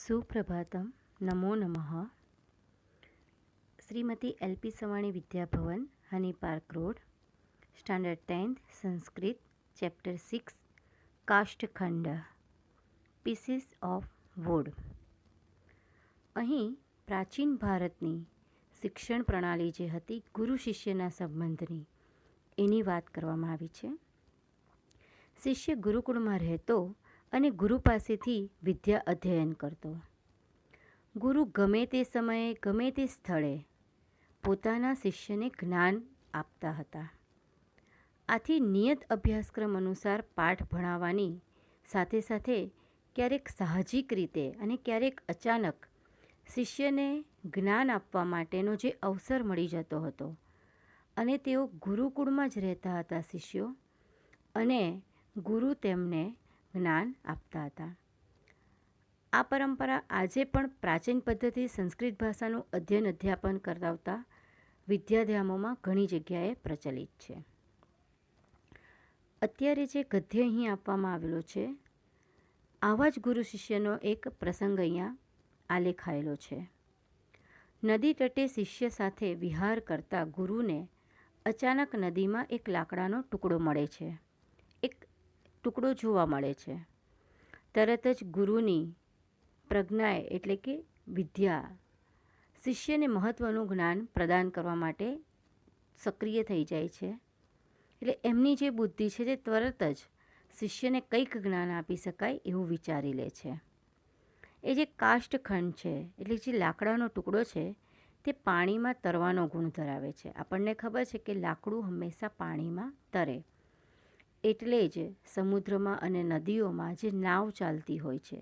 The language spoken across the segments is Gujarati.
सुप्रभातं नमो नमः। श्रीमती एल.पी. Savani Vidyabhavan, honey park road, standard 10th Sanskrit, chapter 6, Kashthakhand, pieces of wood. અહીં પ્રાચીન ભારતની શિક્ષણ પ્રણાલી જે હતી ગુરુ શિષ્યના સંબંધની એની વાત કરવામાં આવી છે। શિષ્ય ગુરુકુળમાં રહેતો અને ગુરુ પાસેથી વિદ્યા અધ્યયન કરતો। ગુરુ ગમે તે સમયે ગમે તે સ્થળે પોતાના શિષ્યને જ્ઞાન આપતા હતા। આથી નિયત અભ્યાસક્રમ અનુસાર પાઠ ભણાવવાની સાથે સાથે ક્યારેક સાહજિક રીતે અને ક્યારેક અચાનક શિષ્યને જ્ઞાન આપવા માટેનો જે અવસર મળી જતો હતો અને તેઓ ગુરુકુળમાં જ રહેતા હતા શિષ્યો, અને ગુરુ તેમને જ્ઞાન આપતા હતા। આ પરંપરા આજે પણ પ્રાચીન પદ્ધતિ સંસ્કૃત ભાષાનું અધ્યયન અધ્યાપન કરાવતા વિદ્યાધામોમાં ઘણી જગ્યાએ પ્રચલિત છે। અત્યારે જે ગદ્ય અહીં આપવામાં આવેલો છે આવા જ ગુરુ શિષ્યનો એક પ્રસંગ અહીંયા આલેખાયેલો છે। નદી તટે શિષ્ય સાથે વિહાર કરતા ગુરુને અચાનક નદીમાં એક લાકડાનો ટુકડો મળે છે। એક ટુકડો જોવા મળે છે। તરત જ ગુરુની પ્રજ્ઞાએ એટલે કે વિદ્યા શિષ્યને મહત્ત્વનું જ્ઞાન પ્રદાન કરવા માટે સક્રિય થઈ જાય છે। એટલે એમની જે બુદ્ધિ છે તે તરત જ શિષ્યને કંઈક જ્ઞાન આપી શકાય એવું વિચારી લે છે। એ જે કાષ્ઠખંડ છે એટલે જે લાકડાનો ટુકડો છે તે પાણીમાં તરવાનો ગુણ ધરાવે છે। આપણને ખબર છે કે લાકડું હંમેશા પાણીમાં તરે, એટલે જ સમુદ્રમાં અને નદીઓમાં જે નાવ ચાલતી હોય છે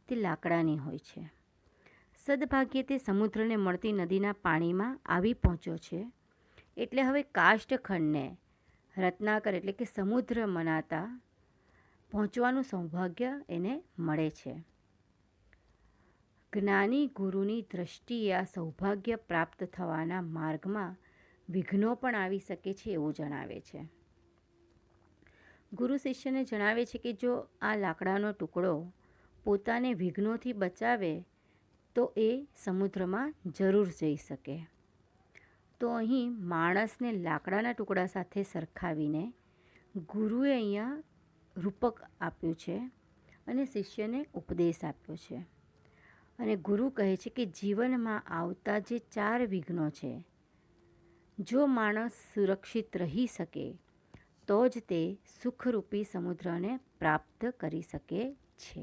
તે લાકડાની હોય છે। સદભાગ્યે તે સમુદ્રને મળતી નદીના પાણીમાં આવી પહોંચ્યો છે, એટલે હવે કાષ્ઠખંડને રત્નાકર એટલે કે સમુદ્ર મનાતા પહોંચવાનું સૌભાગ્ય એને મળે છે। જ્ઞાની ગુરુની દ્રષ્ટિએ આ સૌભાગ્ય પ્રાપ્ત થવાના માર્ગમાં વિઘ્નો પણ આવી શકે છે એવું જણાવે છે। ગુરુ શિષ્યને જણાવે છે કે જો આ લાકડાનો ટુકડો પોતાને વિઘ્નોથી બચાવે તો એ સમુદ્રમાં જરૂર જઈ શકે। તો અહીં માણસને લાકડાના ટુકડા સાથે સરખાવીને ગુરુએ અહીંયા રૂપક આપ્યું છે અને શિષ્યને ઉપદેશ આપ્યો છે। અને ગુરુ કહે છે કે જીવનમાં આવતા જે 4 વિઘ્નો છે, જો માણસ સુરક્ષિત રહી શકે તો જ તે સુખરૂપી સમુદ્રને પ્રાપ્ત કરી શકે છે।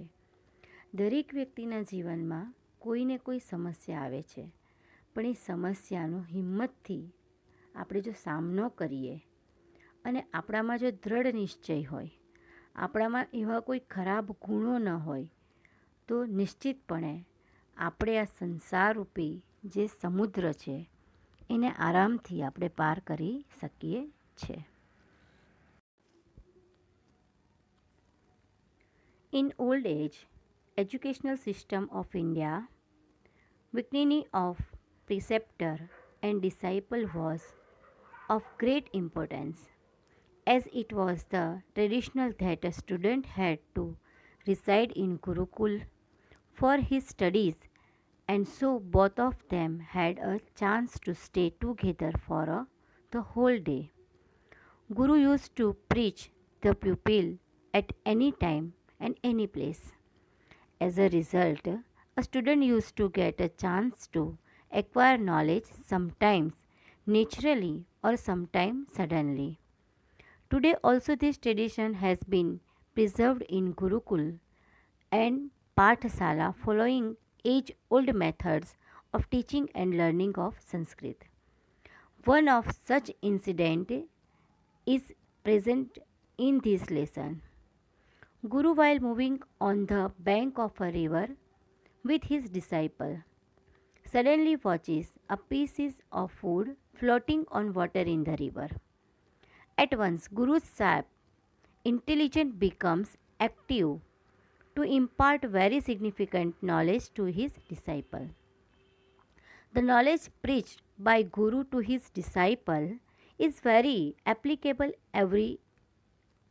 દરેક વ્યક્તિના જીવનમાં કોઈને કોઈ સમસ્યા આવે છે, પણ એ સમસ્યાનો હિંમતથી આપણે જો સામનો કરીએ અને આપણામાં જો દ્રઢ નિશ્ચય હોય, આપણામાં એવા કોઈ ખરાબ ગુણો ન હોય, તો નિશ્ચિતપણે આપણે આ સંસારરૂપી જે સમુદ્ર છે એને આરામથી આપણે પાર કરી શકીએ છીએ। In old age, educational system of India, weakening of preceptor and disciple was of great importance, as it was the traditional that a student had to reside in Gurukul for his studies, and so both of them had a chance to stay together for the whole day. Guru used to preach the pupil at any time and any place. As a result, a student used to get a chance to acquire knowledge, sometimes naturally or sometimes suddenly. Today also this tradition has been preserved in Gurukul and Pathshala, following age-old methods of teaching and learning of Sanskrit. One of such incident is present in this lesson. Guru, while moving on the bank of a river with his disciple, suddenly watches a piece of food floating on water in the river. At once, Guru's sharp intelligence becomes active to impart very significant knowledge to his disciple. The knowledge preached by Guru to his disciple is very applicable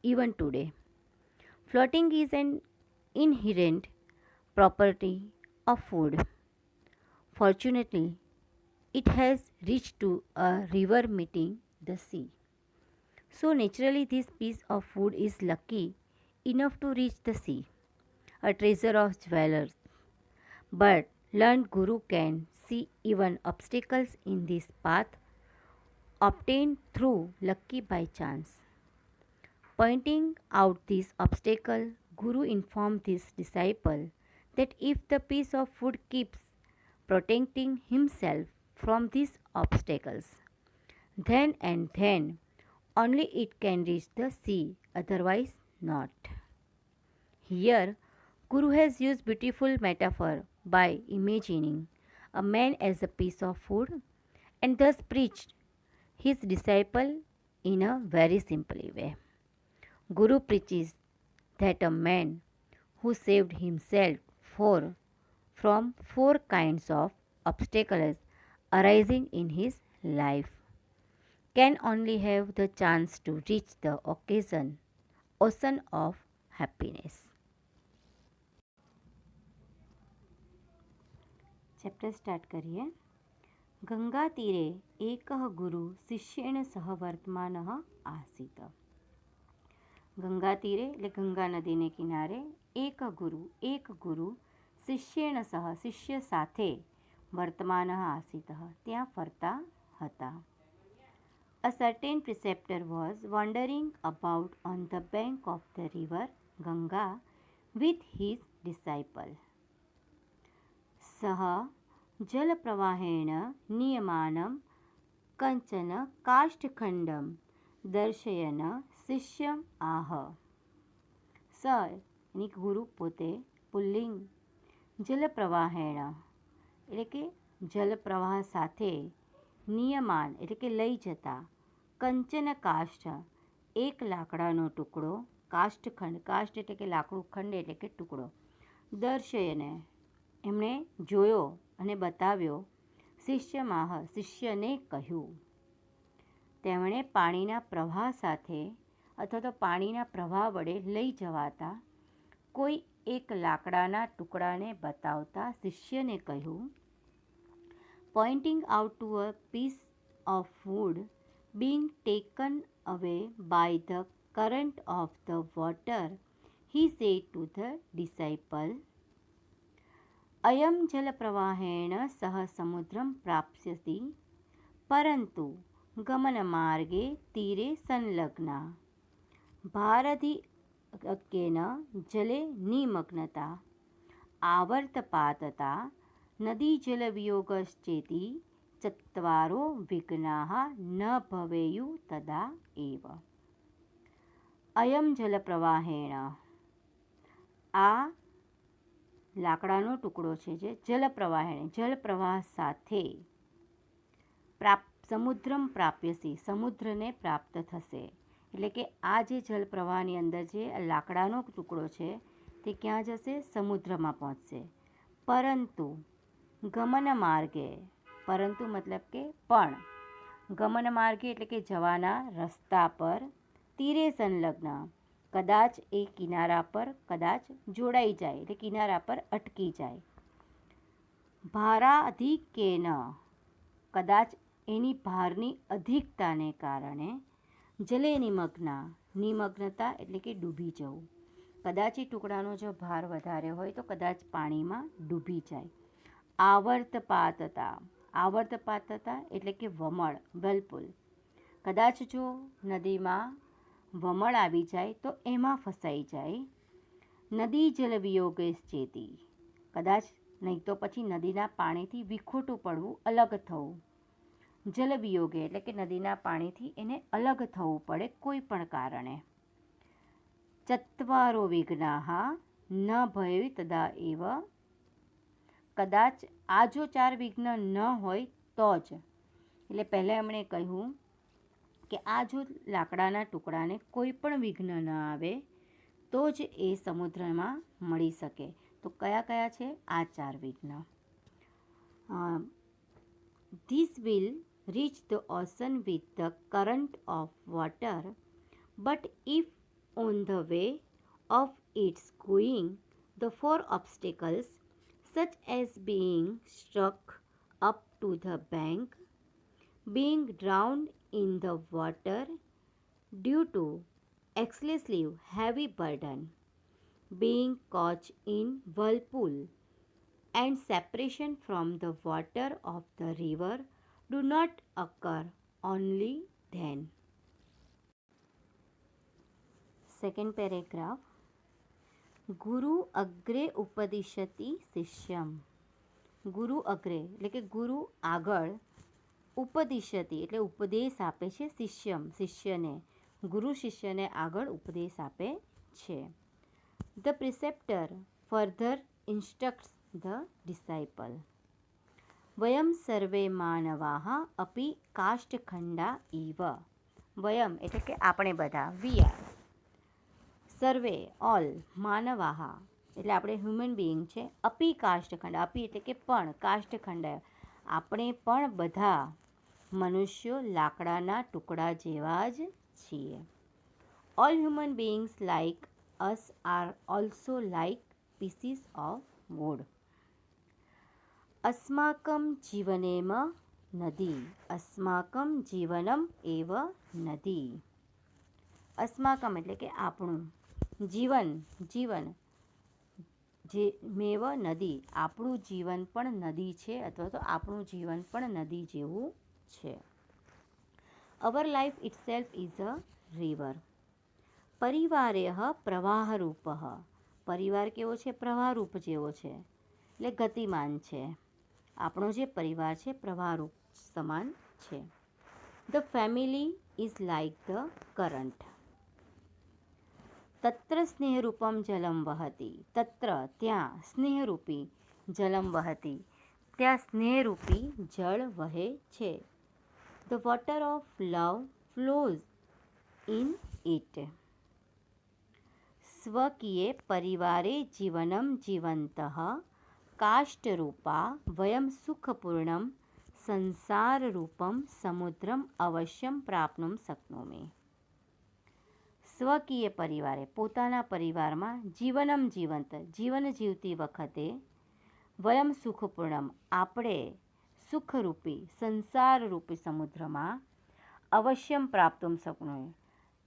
even today. Floating is an inherent property of food. Fortunately, it has reached to a river meeting the sea. So naturally this piece of food is lucky enough to reach the sea, a treasure of dwellers. But learned guru can see even obstacles in this path obtained through lucky by chance. Pointing out this obstacle, Guru informed his disciple that if the piece of food keeps protecting himself from these obstacles, then and then only it can reach the sea, otherwise not. Here, Guru has used beautiful metaphor by imagining a man as a piece of food and thus preached his disciple in a very simple way. Guru preaches that a man who saved himself from four kinds of obstacles arising in his life can only have the chance to reach the ocean of happiness. Chapter start करिए. गंगातीरे एकः गुरु शिष्येण सह वर्तमानः आसीत्. ગંગા તીરે એટલે ગંગા નદીને કિનારે એક ગુરુ શિષ્યેણ સહ શિષ્ય સાથે વર્તમાન આસીત ત્યાં ફરતા હતા. A certain preceptor was wandering about on the bank of the river Ganga with his disciple. સહ જલપ્રવાહેણ નિયમાनं કંચન કાષ્ઠખંડમ દર્શયન શિષ્યમ આહ. સ એની ગુરુ પોતે પુલ્લિંગ જલપ્રવાહેણ એટલે કે જલપ્રવાહ સાથે નિયમાન એટલે કે લઈ જતા કંચન કાષ્ઠ એક લાકડાનો ટુકડો કાષ્ઠખંડ કાષ્ઠ એટલે કે લાકડું ખંડ એટલે કે ટુકડો દર્શયને એમણે જોયો અને બતાવ્યો શિષ્યમાહ શિષ્યને કહ્યું. તેમણે પાણીના પ્રવાહ સાથે અથવા તો પાણીના પ્રવાહ વડે લઈ જવાતા કોઈ એક લાકડાના ટુકડાને બતાવતા શિષ્યને કહ્યું, pointing out to a piece of wood being taken away by the current of the water, he said to the disciple, અયમ જલપ્રવાહેણ સહ સમુદ્રમ પ્રાપ્સ્યતિ પરંતુ ગમનમાર્ગે તીરે સંલગ્ના ભારધિક્યેન જલે નિમગ્નતા આવર્તપાતતા નદીજલવિયોગશ્ચેતિ ચત્વારો વિઘ્નાઃ ન ભવેયુ તદા એવ. અયમ જલપ્રવાહેણ આ લાકડાનો ટુકડો છે જે જલપ્રવાહેણ જલપ્રવાહ સાથે સમુદ્રમ પ્રાપ્યસી સમુદ્રને પ્રાપ્ત થશે. એટલે કે આ જે જલપ્રવાહની અંદર જે લાકડાનો ટુકડો છે તે ક્યાં જશે? સમુદ્રમાં પહોંચશે. પરંતુ ગમન માર્ગે પરંતુ મતલબ કે પણ ગમન માર્ગે એટલે કે જવાના રસ્તા પર તીરે સંલગ્ન કદાચ એ કિનારા પર કદાચ જોડાઈ જાય એટલે કિનારા પર અટકી જાય. ભારાધિક્યેન કદાચ એની ભારની અધિકતાને કારણે જલે નિમગ્નતા એટલે કે ડૂબી જવું. કદાચ એ ટુકડાનો જો ભાર વધારે હોય તો કદાચ પાણીમાં ડૂબી જાય. આવર્તપાતતા એટલે કે વમળ વેલપુલ. કદાચ જો નદીમાં વમળ આવી જાય તો એમાં ફસાઈ જાય. નદી જલ વિયોગશ્ચેતી કદાચ નહીં તો પછી નદીના પાણીથી વિખોટું પડવું અલગ થવું. જલ વિયોગે એટલે કે નદીના પાણીથી એને અલગ થવું પડે કોઈ પણ કારણે. ચત્વારો વિઘ્નાઃ ન ભય તદા એવ કદાચ આ જો 4 વિઘ્ન ન હોય તો જ એટલે પહેલાં એમણે કહ્યું કે આ જો લાકડાના ટુકડાને કોઈ પણ વિઘ્ન ન આવે તો જ એ સમુદ્રમાં મળી શકે. તો કયા કયા છે આ 4 વિઘ્ન? This will reach the ocean with the current of water, but if on the way of its going the 4 obstacles such as being struck up to the bank, being drowned in the water due to excessive heavy burden, being caught in whirlpool, and separation from the water of the river do not occur only then. Second paragraph. ગુરુ અગ્રે ઉપદિશતિ શિષ્યમ. ગુરુ અગ્રે એટલે કે ગુરુ આગળ, ઉપદિશતિ એટલે ઉપદેશ આપે છે, શિષ્યમ શિષ્યને, ગુરુ શિષ્યને આગળ ઉપદેશ આપે છે. The preceptor further instructs the disciple. વયમ સર્વે માનવાહ અપી કાષ્ઠખંડા ઇવ. વયમ એટલે કે આપણે બધા, વી આર, સર્વે ઓલ, માનવાહ એટલે આપણે હ્યુમન બિઈંગ છે, અપી કાષ્ઠખંડ, અપી એટલે કે પણ, કાષ્ઠખંડ આપણે પણ બધા મનુષ્યો લાકડાના ટુકડા જેવા જ છીએ. All human beings like us are also like pieces of wood. અસ્માકમ જીવનેમ નદી, અસ્માકમ જીવનમ એવ નદી. અસ્માકમ એટલે કે આપણું, જીવન જીવન જે મેવ નદી, આપણું જીવન પણ નદી છે, અથવા તો આપણું જીવન પણ નદી જેવું છે. Our life itself is a river. પરિવારેહ પ્રવાહરૂપ. પરિવાર કેવો છે? પ્રવાહરૂપ જેવો છે, એટલે ગતિમાન છે. આપણો જે પરિવાર છે પ્રવાહરૂપ સમાન છે. The family is like the current. તત્ર સ્નેહરૂપમ જલમ વહતી. તત્ર ત્યાં, સ્નેહરૂપી જલમ વહતી ત્યાં સ્નેહરૂપી જળ વહે છે. The water of love flows in it. સ્વકીય પરિવારે જીવનમ જીવંતઃ કાષ્ઠરૂપા વયમ સુખપૂર્ણમ સંસારરૂપમ સમુદ્રમ અવશ્યમ પ્રાપ્નુમ શક્નોમિ. સ્વકીય પરિવારે પોતાના પરિવારમાં જીવનમ જીવંત જીવન જીવતી વખતે, વયમ સુખપૂર્ણમ આપણે સુખરૂપી સંસારરૂપી સમુદ્રમાં, અવશ્યમ પ્રાપ્તુમ શક્નોમિ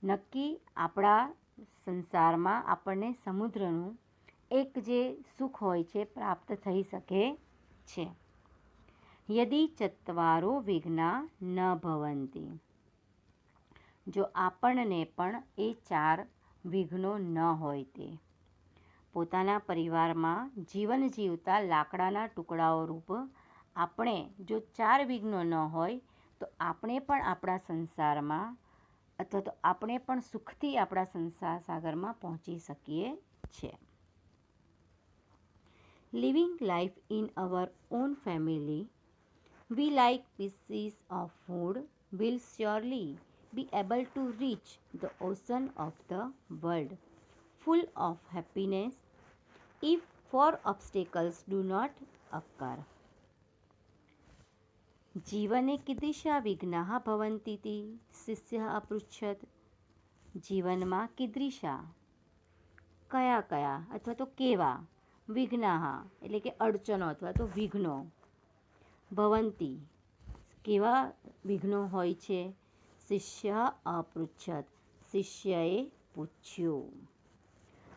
નક્કી આપણા સંસારમાં આપણને સમુદ્રનું એક જે સુખ હોય છે પ્રાપ્ત થઈ શકે છે. યદિ ચત્વારો વિઘ્ના ન ભવંતી. જો આપણને પણ એ 4 વિઘ્નો ન હોય તે. પોતાના પરિવારમાં જીવન જીવતા લાકડાના ટુકડાઓ રૂપ આપણે જો 4 વિઘ્નો ન હોય તો આપણે પણ આપણા સંસારમાં, અથવા તો આપણે પણ સુખથી આપણા સંસાર સાગરમાં પહોંચી શકીએ છીએ. Living life in our on family, we like pieces of food, will surely be able to reach the ocean of the world full of happiness if 4 obstacles do not occur. જીવને કીદૃશા વિઘ્નાઃ ભવન્તીતિ શિષ્યઃ અપૃચ્છત. જીવનમાં કીદૃશા કયા કયા અથવા તો કેવા, વિઘ્નાઃ એટલે કે અડચણો અથવા તો વિઘ્નો, ભવંતી કેવા વિઘ્નો હોય છે. શિષ્ય અપૃચ્છત શિષ્યએ પૂછ્યું.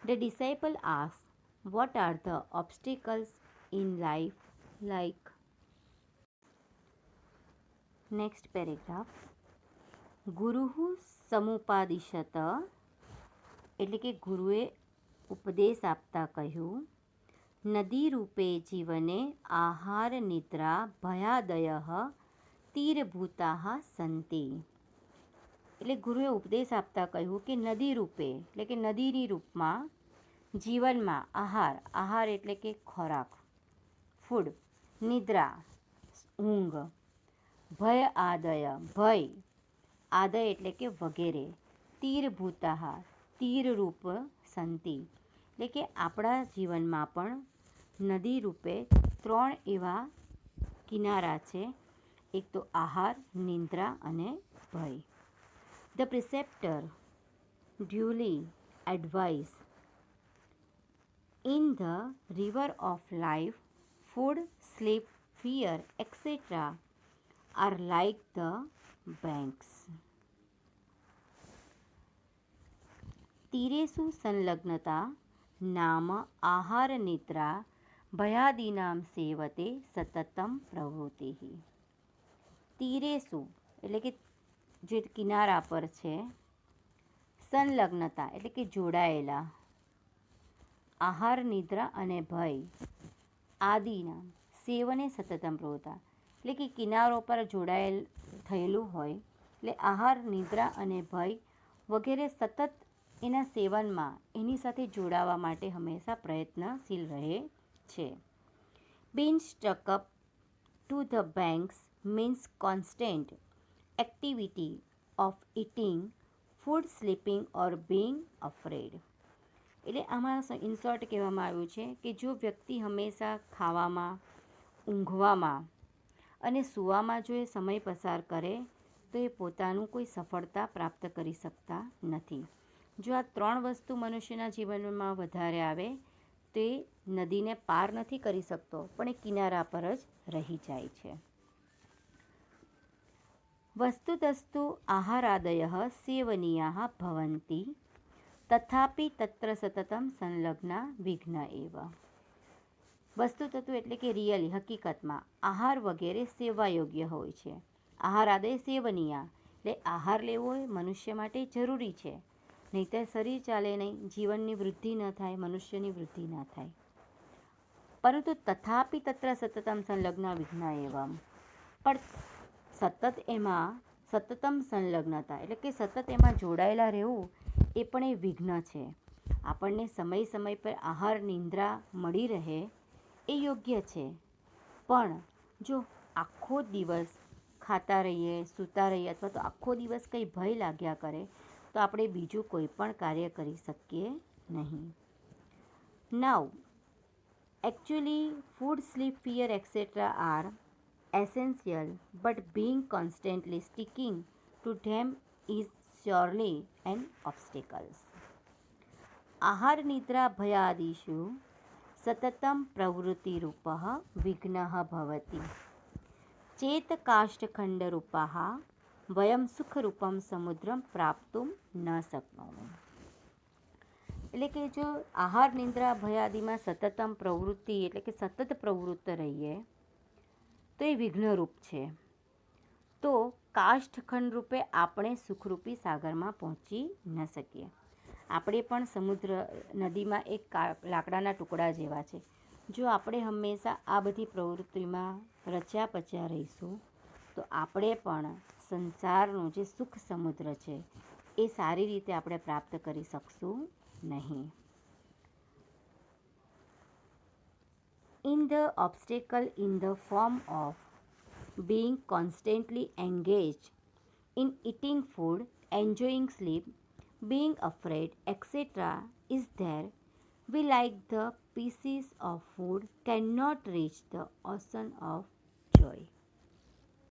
The disciple ask what are the obstacles in life like. Next paragraph. ગુરુ સમુપાદિશત એટલે કે ગુરુએ ઉપદેશ આપતા કહ્યું, નદી રૂપે જીવને આહાર નિદ્રા ભયાદયઃ તીરભૂતાઃ સંતિ. એટલે ગુરુએ ઉપદેશ આપતા કહ્યું કે નદી રૂપે એટલે કે નદીની રૂપમાં જીવનમાં આહાર, આહાર એટલે કે ખોરાક, ફૂડ, નિદ્રા ઊંઘ, ભય આદય ભય, આદય એટલે કે વગેરે, તીરભૂતાઃ તીરરૂપ સંતિ એટલે કે આપણા જીવનમાં પણ નદી રૂપે 3 એવા કિનારા છે, એક તો આહાર, નિંદ્રા અને ભય. The preceptor duly advise in the river of life food, sleep, fear, etc. are like the banks. तीरेषु संलग्नता नाम आहार निद्रा भयादीनां सेवते સતતમ પ્રવૃત્તિ. તીરેષુ એટલે કે જે કિનારા પર છે, સંલગ્નતા એટલે કે જોડાયેલા, આહાર નિદ્રા અને ભય આદિના સેવને સતતમ પ્રવૃત્તા એટલે કે કિનારો પર જોડાયેલ થયેલું હોય એટલે આહાર નિદ્રા અને ભય વગેરે સતત એના સેવનમાં એની સાથે જોડાવા માટે હંમેશા પ્રયત્નશીલ રહે છે. Being stuck up to the banks means constant activity of eating, food, sleeping or being afraid. એટલે આમાં ઇન્સર્ટ કહેવામાં આવ્યું છે કે જો વ્યક્તિ હંમેશા ખાવામાં, ઊંઘવામાં અને સૂવામાં જો એ સમય પસાર કરે તો એ પોતાનું કોઈ સફળતા પ્રાપ્ત કરી શકતા નથી. જો આ 3 વસ્તુ મનુષ્યના જીવનમાં વધારે આવે તો એ નદીને પાર નથી કરી શકતો, પણ એ કિનારા પર જ રહી જાય છે. વસ્તુતસ્તુ આહારાદયઃ સેવનીયાઃ ભવન્તિ તથાપિ તત્ર સતતમ સંલગ્ના વિઘ્ન એવ. વસ્તુતત્વ એટલે કે રિયલી હકીકતમાં આહાર વગેરે સેવા યોગ્ય હોય છે. આહારાદય સેવનીયા એટલે આહાર લેવો એ મનુષ્ય માટે જરૂરી છે, નહીંતર શરીર ચાલે નહીં, જીવનની વૃદ્ધિ ન થાય, મનુષ્યની વૃદ્ધિ ન થાય. પરંતુ તથાપિ તત્ર સતતમ સંલગ્ન વિઘ્ન એવમ, પણ સતતમ સંલગ્નતા એટલે કે સતત એમાં જોડાયેલા રહેવું એ પણ એ વિઘ્ન છે. આપણને સમય સમય પર આહાર નિંદ્રા મળી રહે એ યોગ્ય છે, પણ જો આખો દિવસ ખાતા રહીએ, સૂતા રહીએ અથવા તો આખો દિવસ કંઈ ભય લાગ્યા કરે તો આપણે બીજું કોઈ પણ કાર્ય કરી શકીએ નહીં. નાઉ actually food, sleep, fear, etc. are essential, but being constantly sticking to them is surely an obstacle. આહાર નિદ્રા ભયાદિષુ સતતમ પ્રવૃત્તિરૂપઃ વિઘ્નઃ ભવતિ ચેતકાષ્ઠખંડરૂપાઃ વયમ સુખરૂપમ સમુદ્રમ પ્રાપ્તુમ ન શક્નોમી. એટલે કે જો આહાર નિંદ્રા ભયાદિમાં સતતમ પ્રવૃત્તિ એટલે કે સતત પ્રવૃત્ત રહીએ તો એ વિઘ્નરૂપ છે. તો કાષ્ઠખંડ રૂપે આપણે સુખરૂપી સાગરમાં પહોંચી ન શકીએ. આપણે પણ સમુદ્ર નદીમાં એક લાકડાના ટુકડા જેવા છે. જો આપણે હંમેશા આ બધી પ્રવૃત્તિમાં રચ્યા પચ્યા રહીશું તો આપણે પણ સંસારનું જે સુખ સમુદ્ર છે એ સારી રીતે આપણે પ્રાપ્ત કરી શકશું નહીં. In the obstacle in the form of being constantly engaged in eating food, enjoying sleep, being afraid, etc. is there, we like the pieces of food cannot reach the ocean of joy.